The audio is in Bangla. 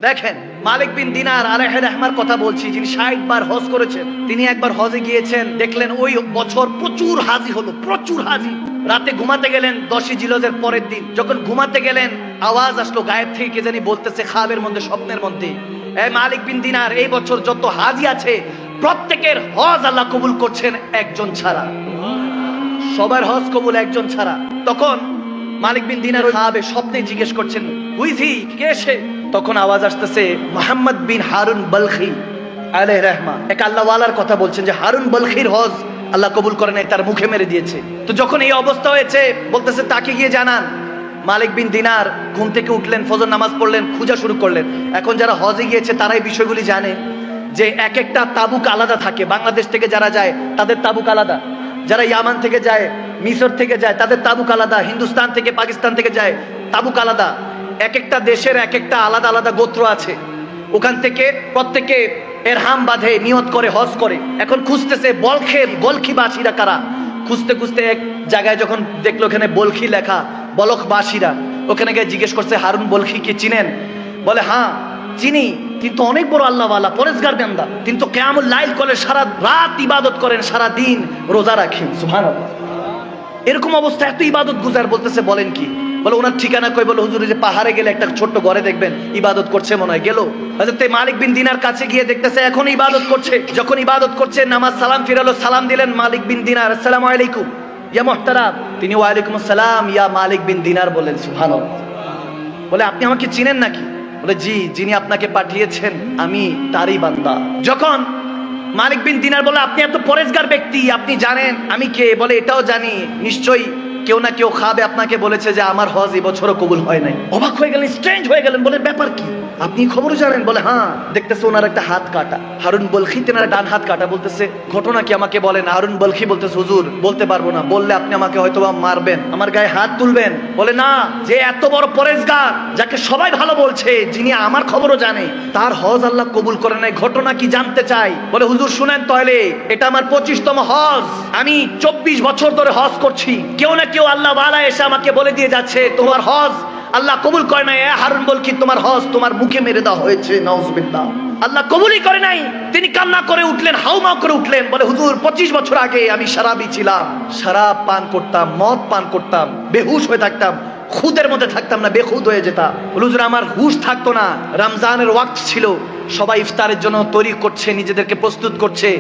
দেখেন মালিক বিন দিনার আলাইহি রহমার কথা বলছি, যিনি 60 বার হজ করেছেন। তিনি একবার হজে গিয়েছেন, দেখলেন ওই বছর প্রচুর হাজি হলো, প্রচুর হাজি। রাতে ঘুমাতে গেলেন 10ই জিলহজের পরের দিন। যখন ঘুমাতে গেলেন আওয়াজ আসলো গায়েব থেকে, কে জানি বলতেছে খাবের মধ্যে, স্বপ্নের মধ্যে, এই মালিক বিন দিনার, এই বছর যত হাজি আছে প্রত্যেকের হজ আল্লাহ কবুল করছেন একজন ছাড়া। সবার হজ কবুল একজন ছাড়া। তখন মালিক বিন দিনার খাবে স্বপ্নে জিজ্ঞেস করছেন, হুই হি, কে সে? তখন আওয়াজ আসতেছে মুহাম্মদ বিন হারুন বলখি আলাইহির রহমা, এক আল্লাহওয়ালার কথা বলছেন যে হারুন বলখির হজ আল্লাহ কবুল করে নাই, তার মুখে মেরে দিয়েছে। তো যখন এই অবস্থা হয়েছে বলতেছে তাকে গিয়ে জানান। মালিক বিন দিনার ঘুম থেকে উঠলেন, ফজর নামাজ পড়লেন, খোঁজা শুরু করলেন। এখন যারা হজে গিয়েছে তারাই বিষয়গুলি জানে যে এক একটা তাবুক আলাদা থাকে। বাংলাদেশ থেকে যারা যায় তাদের তাবুক আলাদা, যারা ইয়ামান থেকে যায়, মিশর থেকে যায়, তাদের তাবুক আলাদা, হিন্দুস্তান থেকে পাকিস্তান থেকে যায় তাবুক আলাদা। এক একটা দেশের এক একটা আলাদা আলাদা গোত্র আছে। ওখান থেকে প্রত্যেকে এরহাম বাঁধে, নিয়ত করে হজ করে। এখন খুঁজতেছে বলখিবাসীরা কারা। খুঁজতে খুঁজতে এক জায়গায় যখন দেখলো ওখানে বলখি লেখা, বলখবাসীরা, ওখানে গিয়ে জিজ্ঞেস করছে হারুন বলখি কি চিনেন? বলে হ্যাঁ চিনি, কিন্তু অনেক বড় আল্লাহওয়ালা, পরেজগার বান্দা, কিন্তু কিয়ামুল লাইল করে, সারা রাত ইবাদত করেন, সারা দিন রোজা রাখেন। সুবহানাল্লাহ। এরকম অবস্থা, এত ইবাদত গুজার। বলতেছে বলেন কি? বলে ওনার ঠিকানা কই? বলে হুজুর যে পাহাড়ে গেলে একটা ছোট্ট ঘরে দেখবেন ইবাদত করছে, মনে হয়। গেল হযরত মালিক বিন দিনার কাছে গিয়ে দেখতেছে এখন ইবাদত করছে। যখন ইবাদত করছে, নামাজ সালাম ফিরালো, সালাম দিলেন মালিক বিন দিনার, আসসালামু আলাইকুম ইয়া মুহতারাম। তিনি ওয়ালাইকুম আসসালাম ইয়া মালিক বিন দিনার বলেন। সুবহানাল্লাহ। বলে আপনি আমাকে চিনেন নাকি? বলে জি, যিনি আপনাকে পাঠিয়েছেন আমি তারই বান্দা। যখন মালিক বিন দিনার বলে আপনি এত পরেজগার ব্যক্তি, আপনি জানেন আমি কে? বলে এটাও জানি, নিশ্চয়ই কেউ না কেউ খাবে আপনাকে বলেছে যে আমার হজ এবছরও কবুল হয় নাই। অবাক হয়ে গেলেন, স্ট্রেঞ্জ হয়ে গেলেন। বলে ব্যাপার কি, আপনি খবর জানেন? বলে হ্যাঁ, দেখতেছে ওনার একটা হাত কাটা। হারুন বলখি তেনার ডান হাত কাটা। বলতেছে ঘটনা কি আমাকে বলেন। হারুন বলখি বলতেছে হুজুর বলতে পারবো না, বললে আপনি আমাকে হয়তো মারবেন, আমার গায়ে হাত তুলবেন। বলে না, যে এত বড় পরেজগার, যাকে সবাই ভালো বলছে, যিনি আমার খবরও জানে, তার হজ আল্লাহ কবুল করে নাই। ঘটনা কি জানতে চাই? বলে হুজুর শুনেন তাহলে, এটা আমার 25তম হজ। আমি 24 বছর ধরে হজ করছি। কেউ না কেউ আল্লাহ ওয়ালা এসে আমাকে বলে দিয়ে যাচ্ছে তোমার হজ আল্লাহ কবুল করে নাই। হারুন বলখি, তোমার হজ তোমার মুখে মেরে দেওয়া হয়েছে। নাউজুবিল্লাহ। আল্লাহ কবুলই করে নাই। তিনি কান্না করে উঠলেন, হাউমাউ করে উঠলেন। বলে হুজুর 25 বছর আগে আমি শরাবী ছিলাম, শরাব পান করতাম, মদ পান করতাম, বেহুশ হয়ে থাকতাম, খুদের মধ্যে থাকতাম না, বেখুদ হয়ে যেতাম। হুজুর আমার হুশ থাকতো না। রমজানের ওয়াক্ত ছিল, সবাই ইফতারের জন্য তৈরি করছে, নিজেদেরকে প্রস্তুত করছে।